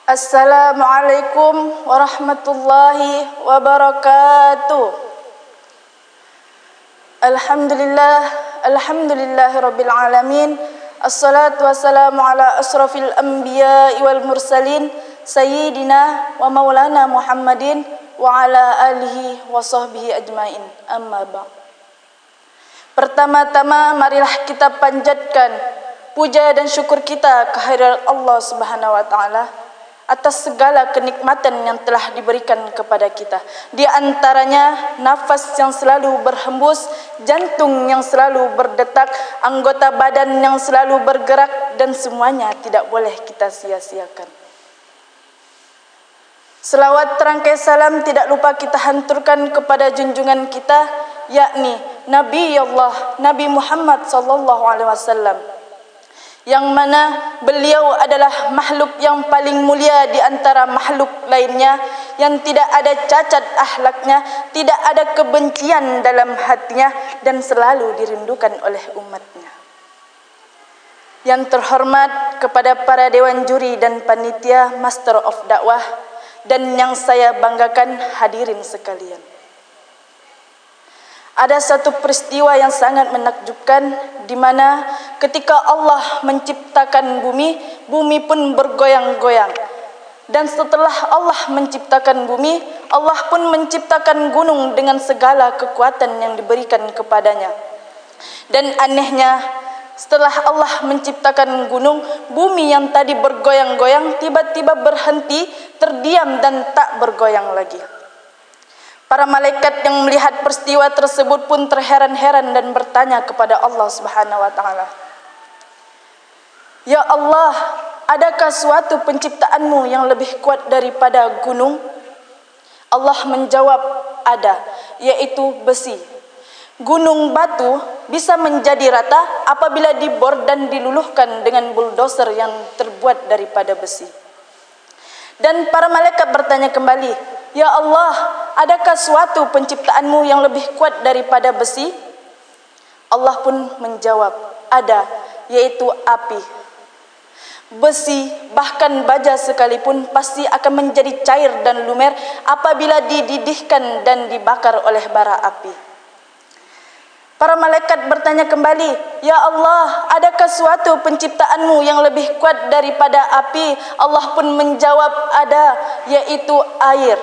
Assalamualaikum warahmatullahi wabarakatuh. Alhamdulillahirabbil alamin. Assalatu wassalamu ala asrafil anbiya'i wal mursalin sayyidina wa maulana Muhammadin wa ala alihi wa sahbihi ajmain. Amma ba'd. Pertama-tama marilah kita panjatkan puja dan syukur kita kehadirat Allah Subhanahu wa taala atas segala kenikmatan yang telah diberikan kepada kita. Di antaranya nafas yang selalu berhembus, jantung yang selalu berdetak, anggota badan yang selalu bergerak, dan semuanya tidak boleh kita sia-siakan. Selawat terangkai salam tidak lupa kita hanturkan kepada junjungan kita, yakni Nabi Allah, Nabi Muhammad sallallahu alaihi wasallam, yang mana beliau adalah makhluk yang paling mulia di antara makhluk lainnya, yang tidak ada cacat akhlaknya, tidak ada kebencian dalam hatinya, dan selalu dirindukan oleh umatnya. Yang terhormat kepada para dewan juri dan panitia Master of Dakwah, dan yang saya banggakan hadirin sekalian. Ada satu peristiwa yang sangat menakjubkan, di mana ketika Allah menciptakan bumi, bumi pun bergoyang-goyang. Dan setelah Allah menciptakan bumi, Allah pun menciptakan gunung dengan segala kekuatan yang diberikan kepadanya. Dan anehnya, setelah Allah menciptakan gunung, bumi yang tadi bergoyang-goyang tiba-tiba berhenti, terdiam dan tak bergoyang lagi. Para malaikat yang melihat peristiwa tersebut pun terheran-heran dan bertanya kepada Allah Subhanahu wa taala, "Ya Allah, adakah suatu penciptaanmu yang lebih kuat daripada gunung?" Allah menjawab, "Ada, yaitu besi. Gunung batu bisa menjadi rata apabila dibor dan diluluhkan dengan bulldozer yang terbuat daripada besi." Dan para malaikat bertanya kembali, "Ya Allah, adakah suatu penciptaanmu yang lebih kuat daripada besi?" Allah pun menjawab, "Ada, yaitu api. Besi, bahkan baja sekalipun pasti akan menjadi cair dan lumer apabila dididihkan dan dibakar oleh bara api." Para malaikat bertanya kembali, "Ya Allah, adakah suatu penciptaanmu yang lebih kuat daripada api?" Allah pun menjawab, "Ada, yaitu air.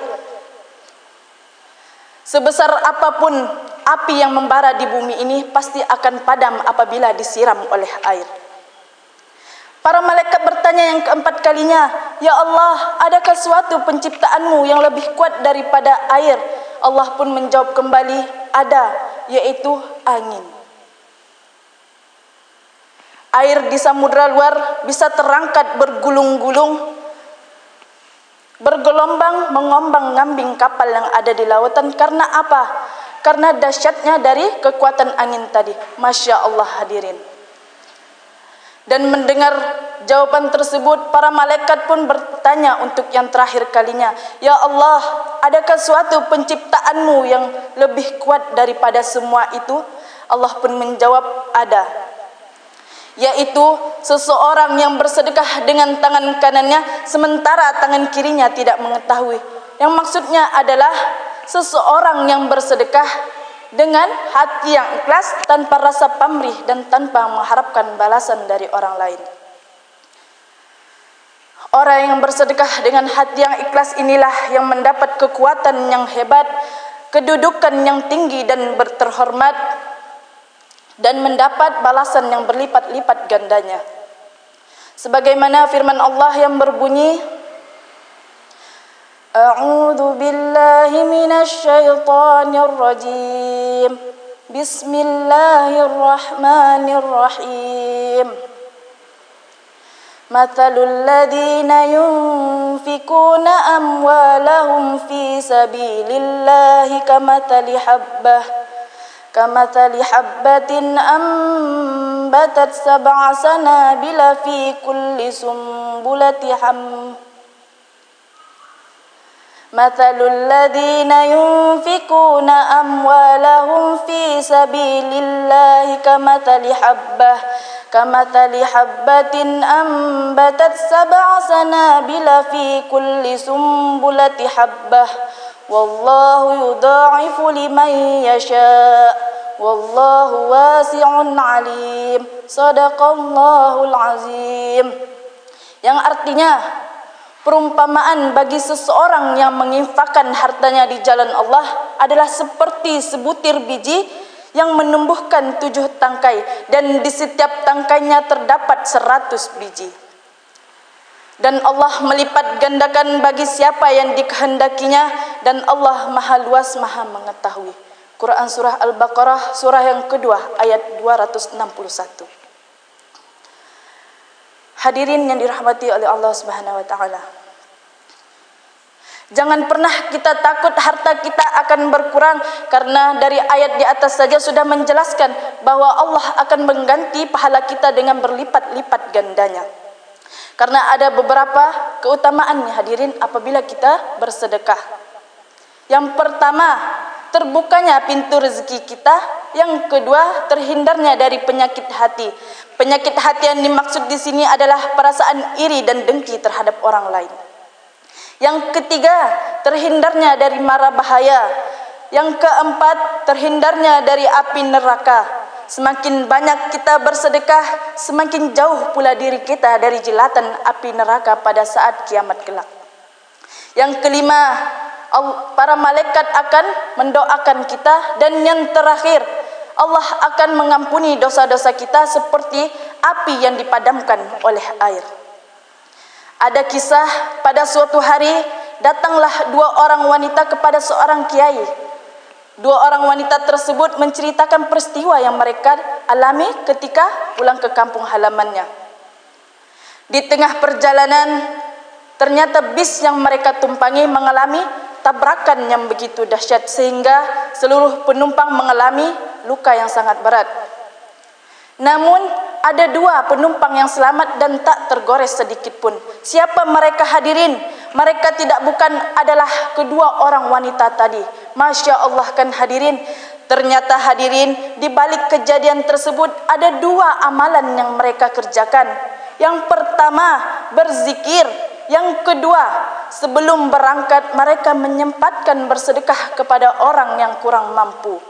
Sebesar apapun api yang membara di bumi ini pasti akan padam apabila disiram oleh air." Para malaikat bertanya yang keempat kalinya, "Ya Allah, adakah suatu penciptaanmu yang lebih kuat daripada air?" Allah pun menjawab kembali, "Ada, yaitu angin. Air di samudra luar bisa terangkat bergulung-gulung, bergelombang mengombang-ngambing kapal yang ada di lautan. Karena apa? Karena dahsyatnya dari kekuatan angin tadi." Masya Allah hadirin. Dan mendengar jawaban tersebut, para malaikat pun bertanya untuk yang terakhir kalinya, "Ya Allah, adakah suatu penciptaanmu yang lebih kuat daripada semua itu?" Allah pun menjawab, "Ada, yaitu seseorang yang bersedekah dengan tangan kanannya sementara tangan kirinya tidak mengetahui." Yang maksudnya adalah seseorang yang bersedekah dengan hati yang ikhlas, tanpa rasa pamrih dan tanpa mengharapkan balasan dari orang lain. Orang yang bersedekah dengan hati yang ikhlas inilah yang mendapat kekuatan yang hebat, kedudukan yang tinggi dan terhormat, dan mendapat balasan yang berlipat-lipat gandanya. Sebagaimana firman Allah yang berbunyi, "A'udzu billahi minasy syaithanir rajim. Bismillahirrahmanirrahim. Mathalul ladzina yunfikuna amwalahum fi sabilillahi kamathali habbatin ambatat sab'a sanabila fi kulli sumbulati Mathalul ladzina yunfikuna amwalahum fi sabilillahi kamathali habbatin ambatat sab'a sanabila fi kulli sumbulati habbah wallahu yudha'ifu liman yasha' wallahu wasi'un alim. Shadaqallahul azim. Yang artinya, perumpamaan bagi seseorang yang menginfakkan hartanya di jalan Allah adalah seperti sebutir biji yang menumbuhkan 7 tangkai dan di setiap tangkainya terdapat 100 biji. Dan Allah melipat gandakan bagi siapa yang dikehendakinya, dan Allah Maha Luas Maha Mengetahui. Quran Surah Al-Baqarah surah yang kedua ayat 261. Hadirin yang dirahmati oleh Allah Subhanahu wa taala. Jangan pernah kita takut harta kita akan berkurang, karena dari ayat di atas saja sudah menjelaskan bahwa Allah akan mengganti pahala kita dengan berlipat-lipat gandanya. Karena ada beberapa keutamaan nih hadirin apabila kita bersedekah. Yang pertama, terbukanya pintu rezeki kita. Yang kedua, terhindarnya dari penyakit hati. Penyakit hati yang dimaksud di sini adalah perasaan iri dan dengki terhadap orang lain. Yang ketiga, terhindarnya dari mara bahaya. Yang keempat, terhindarnya dari api neraka. Semakin banyak kita bersedekah, semakin jauh pula diri kita dari jilatan api neraka pada saat kiamat kelak. Yang kelima, para malaikat akan mendoakan kita. Dan yang terakhir, Allah akan mengampuni dosa-dosa kita seperti api yang dipadamkan oleh air. Ada kisah, pada suatu hari datanglah 2 orang wanita kepada seorang kiai. 2 orang wanita tersebut menceritakan peristiwa yang mereka alami ketika pulang ke kampung halamannya. Di tengah perjalanan, ternyata bis yang mereka tumpangi mengalami tabrakan yang begitu dahsyat sehingga seluruh penumpang mengalami luka yang sangat berat. Namun ada 2 penumpang yang selamat dan tak tergores sedikit pun. Siapa mereka hadirin? Mereka tidak bukan adalah kedua orang wanita tadi. Masya Allah kan hadirin. Ternyata hadirin, di balik kejadian tersebut ada 2 amalan yang mereka kerjakan. Yang pertama, berzikir. Yang kedua, sebelum berangkat mereka menyempatkan bersedekah kepada orang yang kurang mampu.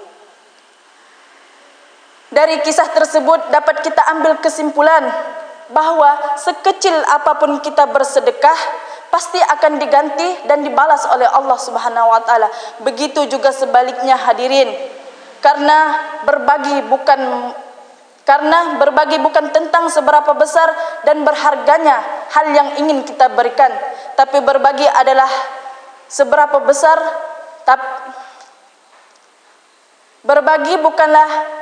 Dari kisah tersebut dapat kita ambil kesimpulan bahwa sekecil apapun kita bersedekah pasti akan diganti dan dibalas oleh Allah Subhanahu wa taala. Begitu juga sebaliknya hadirin. Karena berbagi bukan tentang seberapa besar dan berharganya hal yang ingin kita berikan, tapi berbagi adalah seberapa besar. Berbagi bukanlah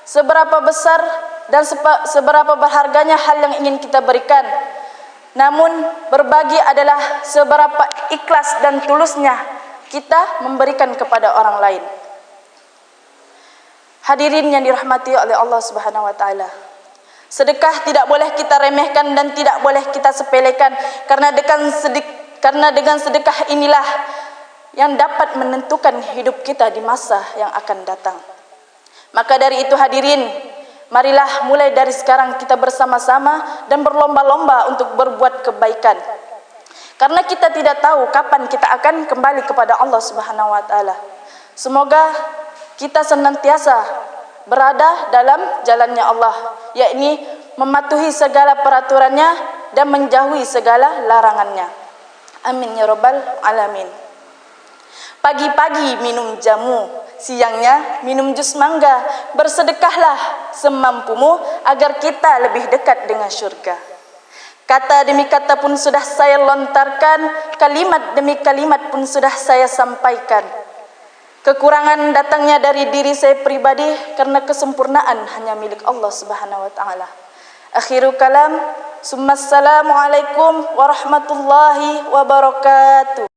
seberapa besar dan seberapa berharganya hal yang ingin kita berikan, namun berbagi adalah seberapa ikhlas dan tulusnya kita memberikan kepada orang lain. Hadirin yang dirahmati oleh Allah Subhanahu wa taala, sedekah tidak boleh kita remehkan dan tidak boleh kita sepelekan, karena dengan sedekah inilah yang dapat menentukan hidup kita di masa yang akan datang. Maka dari itu hadirin, marilah mulai dari sekarang kita bersama-sama dan berlomba-lomba untuk berbuat kebaikan. Karena kita tidak tahu kapan kita akan kembali kepada Allah Subhanahu wa taala. Semoga kita senantiasa berada dalam jalannya Allah, yakni mematuhi segala peraturannya dan menjauhi segala larangannya. Amin ya rabbal alamin. Pagi-pagi minum jamu, siangnya minum jus mangga. Bersedekahlah semampumu agar kita lebih dekat dengan syurga. Kata demi kata pun sudah saya lontarkan, kalimat demi kalimat pun sudah saya sampaikan. Kekurangan datangnya dari diri saya pribadi, karena kesempurnaan hanya milik Allah Subhanahu wa taala. Akhiru kalam, summa assalamualaikum warahmatullahi wabarakatuh.